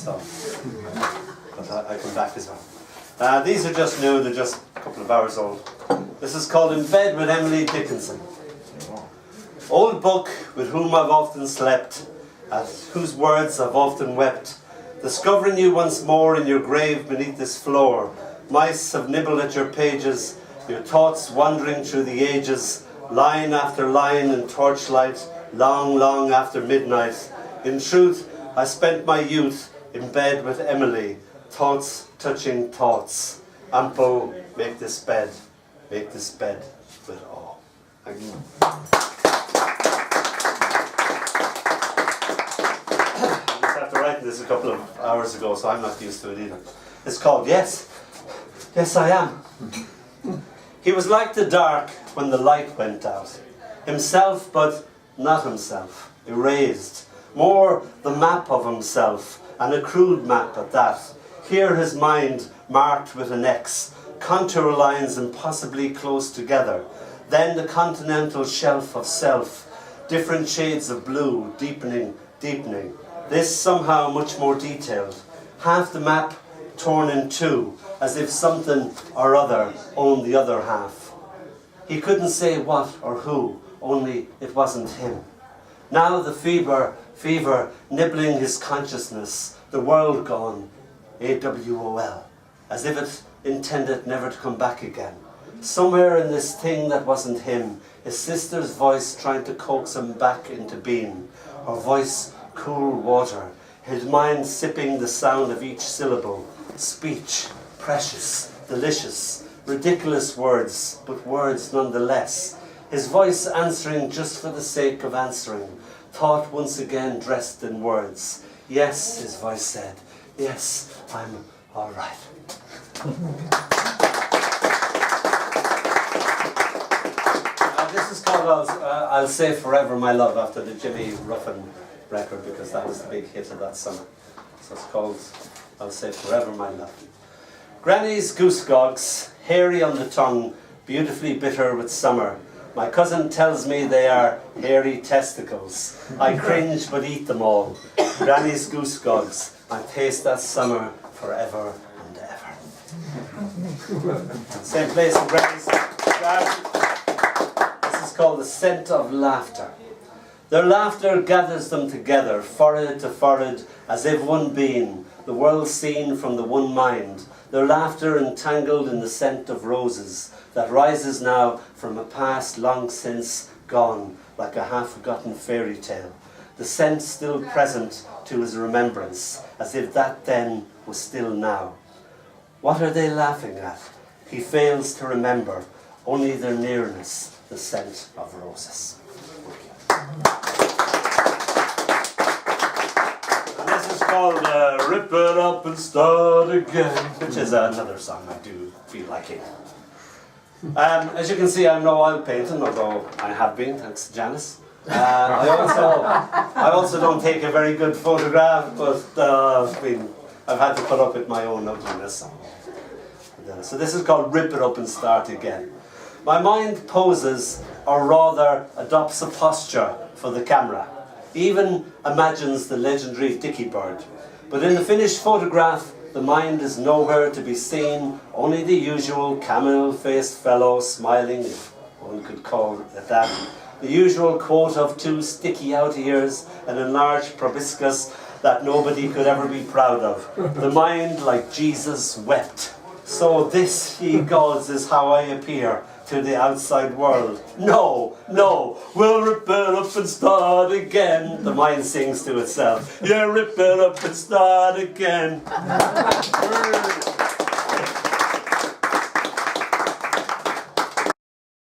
So, but I come back as well. These are just new, they're just a couple of hours old. This is called In Bed with Emily Dickinson. Old book with whom I've often slept, at whose words I've often wept, discovering you once more in your grave beneath this floor. Mice have nibbled at your pages, your thoughts wandering through the ages, line after line in torchlight, long, long after midnight. In truth, I spent my youth in bed with Emily, thoughts touching thoughts. Ampo, make this bed with awe. Thank you. After writing this a couple of hours ago, so I'm not used to it either. It's called Yes, Yes I Am. He was like the dark when the light went out. Himself, but not himself. Erased. More the map of himself, and a crude map at that. Here his mind marked with an X, contour lines impossibly close together. Then the continental shelf of self, different shades of blue, deepening, deepening. This somehow much more detailed. Half the map torn in two, as if something or other owned the other half. He couldn't say what or who, only it wasn't him. Now the fever nibbling his consciousness, the world gone, AWOL, as if it intended never to come back again. Somewhere in this thing that wasn't him, his sister's voice trying to coax him back into being. Her voice cool water, his mind sipping the sound of each syllable. Speech, precious, delicious, ridiculous words, but words nonetheless. His voice answering just for the sake of answering. Thought once again dressed in words. Yes, his voice said. Yes, I'm all right. This is called I'll Say Forever My Love, after the Jimmy Ruffin record, because that was the big hit of that summer. So it's called I'll Say Forever My Love. Granny's goose gogs, hairy on the tongue, beautifully bitter with summer. My cousin tells me they are hairy testicles. I cringe but eat them all. Granny's goose gogs, I taste that summer forever and ever. Same place in Granny's garden. This is called The Scent of Laughter. Their laughter gathers them together, forehead to forehead, as if one being, the world seen from the one mind. Their laughter entangled in the scent of roses that rises now from a past long since gone, like a half-forgotten fairy tale. The scent still present to his remembrance, as if that then was still now. What are they laughing at? He fails to remember, only their nearness, the scent of roses. And this is called Rip It Up and Start Again, which is another song I do feel like it. As you can see, I'm no oil painting, although I have been, thanks to Janice. I also don't take a very good photograph, but I've had to put up with my own ugliness. So this is called Rip It Up and Start Again. My mind poses, or rather adopts a posture for the camera. Even imagines the legendary Dickie Bird. But in the finished photograph, the mind is nowhere to be seen, only the usual camel-faced fellow smiling, if one could call it that. The usual quote of two sticky out ears, an enlarged proboscis that nobody could ever be proud of. The mind, like Jesus, wept. So this, ye gods, is how I appear to the outside world. No, no, we'll rip it up and start again. The mind sings to itself. Yeah, rip it up and start again.